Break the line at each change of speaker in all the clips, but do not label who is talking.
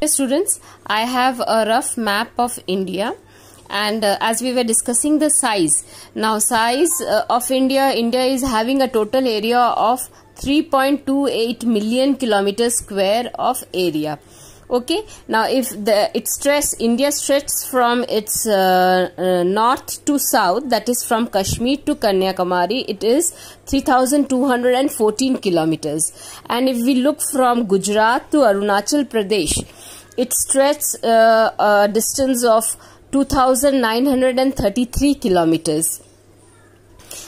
Students, I have a rough map of India, and as we were discussing the size, now size of India is having a total area of 3.28 million kilometers square of area. Okay, now if India stretches from its north to south, that is from Kashmir to Kanyakumari, it is 3,214 kilometers. And if we look from Gujarat to Arunachal Pradesh, it stretches a distance of 2,933 kilometers.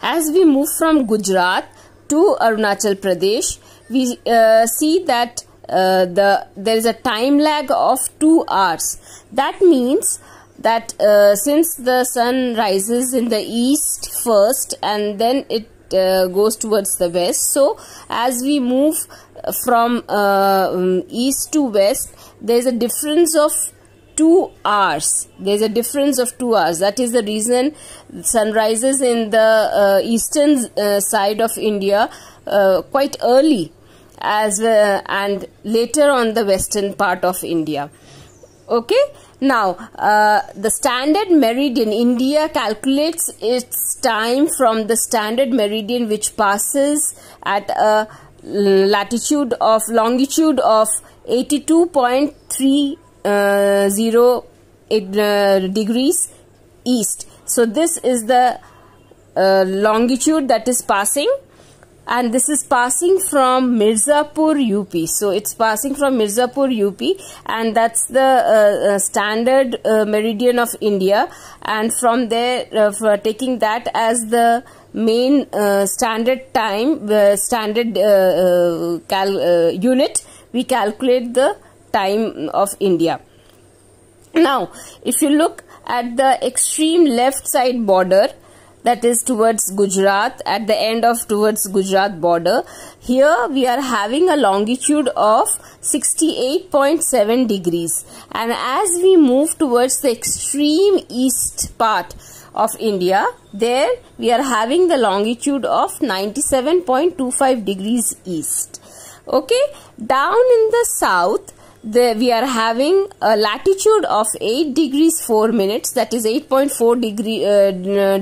As we move from Gujarat to Arunachal Pradesh, we see that there is a time lag of 2 hours. That means that since the sun rises in the east first and then it goes towards the west, so as we move from east to west, there is a difference of 2 hours. There is a difference of 2 hours. That is the reason sun rises in the eastern side of India quite early, and later on the western part of India. Okay, now the standard meridian, India calculates its time from the standard meridian, which passes at a longitude of 82.308 degrees east. So this is the longitude that is passing, and this is passing from Mirzapur, UP. So it's passing from Mirzapur, UP, and that's the standard meridian of India. And from there, for taking that as the main standard time, standard unit, we calculate the time of India. Now, if you look at the extreme left side border, that is towards Gujarat, at the end of towards Gujarat border, here we are having a longitude of 68.7 degrees, and as we move towards the extreme east part of India, there we are having the longitude of 97.25 degrees east. Okay, down in the south, we are having a latitude of 8 degrees 4 minutes, that is 8.4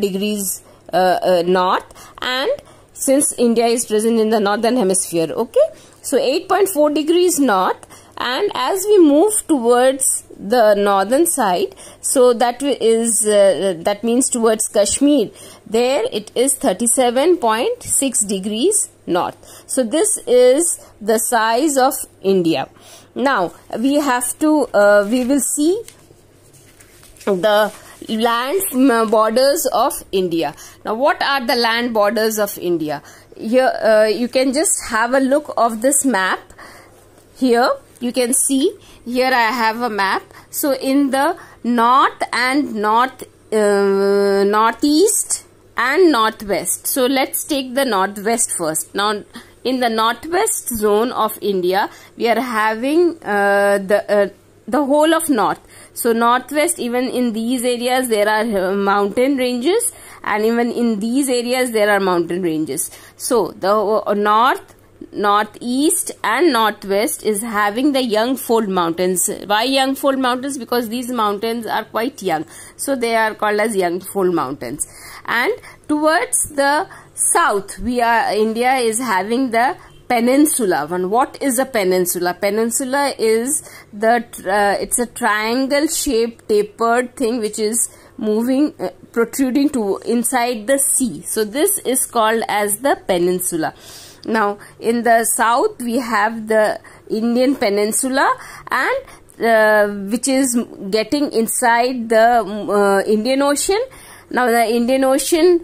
degrees north, and since India is present in the northern hemisphere, okay, so 8.4 degrees north. And as we move towards the northern side, so that means towards Kashmir, there it is 37.6 degrees north. So this is the size of India. Now we will see the land borders of India. Now what are the land borders of India? Here you can just have a look of this map. Here you can see, here I have a map. So in the north and northeast and northwest. So let's take the northwest first. Now in the northwest zone of India, we are having the whole of north. So northwest, even in these areas there are mountain ranges, and even in these areas there are mountain ranges. So the north, northeast and northwest is having the young fold mountains. Why young fold mountains? Because these mountains are quite young, so they are called as young fold mountains. And towards the south, India is having the peninsula. And what is a peninsula? Peninsula is it's a triangle shaped tapered thing which is moving, protruding to inside the sea. So this is called as the peninsula. Now in the south we have the Indian peninsula, and which is getting inside the Indian Ocean. Now the Indian Ocean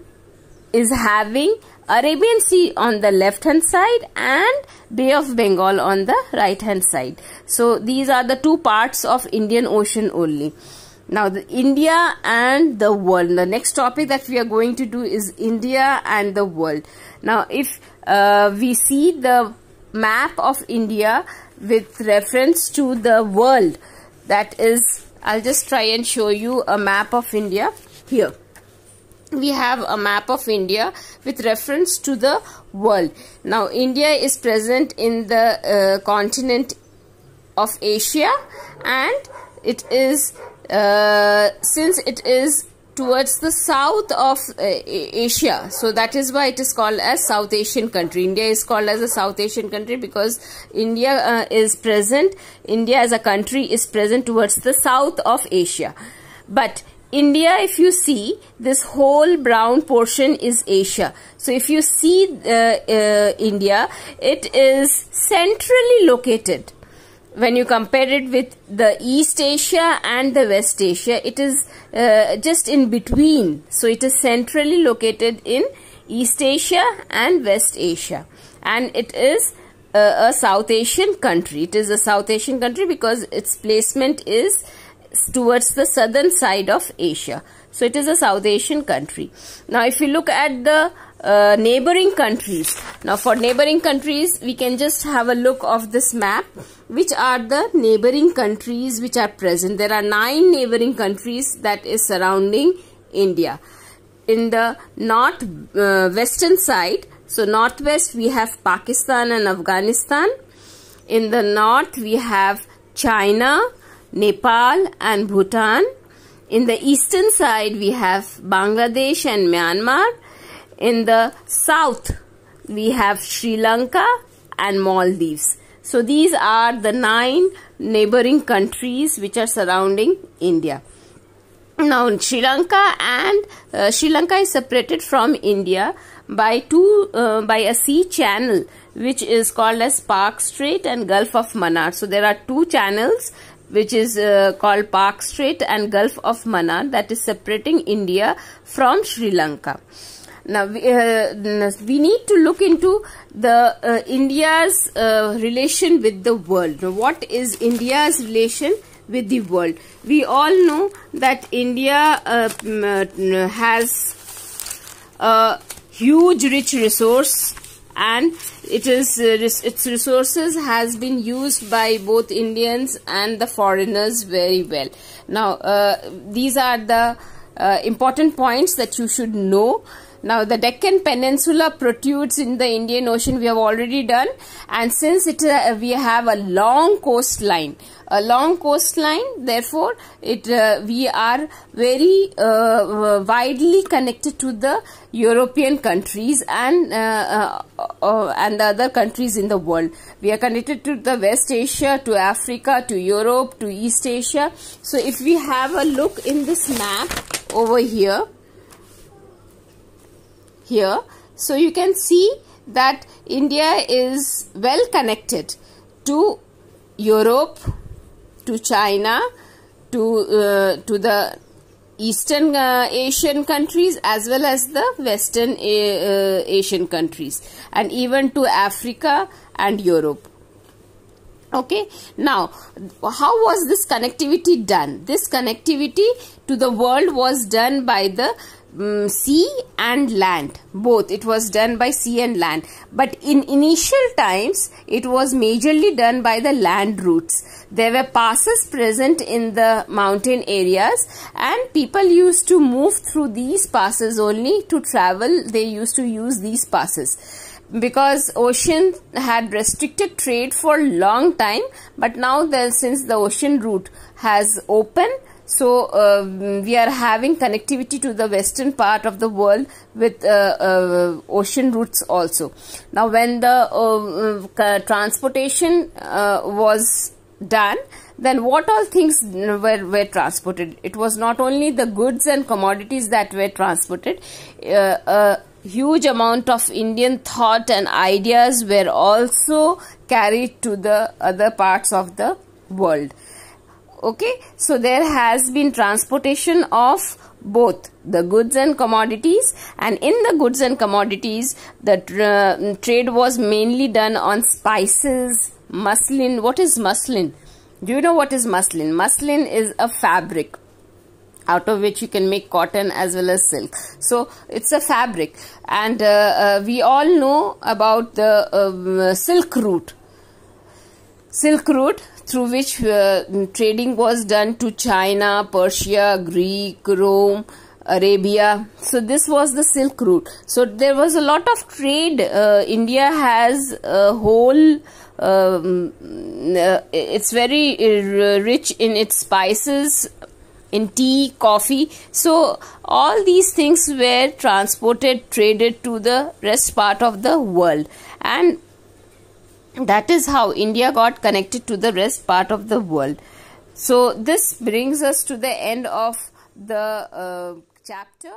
is having Arabian Sea on the left hand side and Bay of Bengal on the right hand side. So these are the two parts of Indian Ocean only. Now the India and the world. The next topic that we are going to do is India and the world. Now if we see the map of India with reference to the world, that is, I'll just try and show you a map of India. Here we have a map of India with reference to the world. Now India is present in the continent of Asia, and it is since it is towards the south of Asia, so that is why it is called as South Asian country. India is called as a South Asian country because India India as a country is present towards the south of Asia. But India, if you see, this whole brown portion is Asia. So if you see India, it is centrally located. When you compare it with the East Asia and the West Asia, it is just in between. So it is centrally located in East Asia and West Asia. And it is a South Asian country. It is a South Asian country because its placement is towards the southern side of Asia. So it is a South Asian country. Now if you look at the neighboring countries. Now for neighboring countries, we can just have a look of this map. Which are the neighboring countries which are present? There are 9 neighboring countries that is surrounding India. In the western side, so northwest, we have Pakistan and Afghanistan. In the north, we have China, Nepal and Bhutan. In the eastern side, we have Bangladesh and Myanmar. In the south, we have Sri Lanka and Maldives. So these are the 9 neighboring countries which are surrounding India. Now Sri Lanka is separated from India by a sea channel which is called as Park Strait and Gulf of Mannar. So there are 2 channels which is called Park Strait and Gulf of Mannar that is separating India from Sri Lanka. Now we need to look into the India's relation with the world. What is India's relation with the world? We all know that India has a huge rich resource, and its resources has been used by both Indians and the foreigners very well. Now these are the important points that you should know. Now the Deccan Peninsula protrudes in the Indian Ocean, we have already done, and since we have a long coastline, therefore we are very widely connected to the European countries and the other countries in the world. We are connected to the West Asia, to Africa, to Europe, to East Asia. So if we have a look in this map over here, so you can see that India is well connected to Europe, to China, to the Eastern Asian countries as well as the Western Asian countries, and even to Africa and Europe. Okay, now how was this connectivity done? This connectivity to the world was done by the sea and land, both. It was done by sea and land, but in initial times it was majorly done by the land routes. There were passes present in the mountain areas, and people used to move through these passes only to travel. They used to use these passes because ocean had restricted trade for a long time, but now since the ocean route has opened, so we are having connectivity to the western part of the world with ocean routes also. Now when the transportation was done, then what all things were transported? It was not only the goods and commodities that were transported. A huge amount of Indian thought and ideas were also carried to the other parts of the world. Okay, so there has been transportation of both the goods and commodities, and in the goods and commodities the trade was mainly done on spices, muslin. What is muslin? Do you know what is muslin? Muslin is a fabric out of which you can make cotton as well as silk. So it's a fabric, and we all know about the silk route. Silk route through which trading was done to China, Persia, Greek, Rome, Arabia. So this was the Silk Route. So there was a lot of trade. India has a whole it's very rich in its spices, in tea, coffee. So all these things were transported, traded to the rest part of the world, and that is how India got connected to the rest part of the world. So this brings us to the end of the chapter.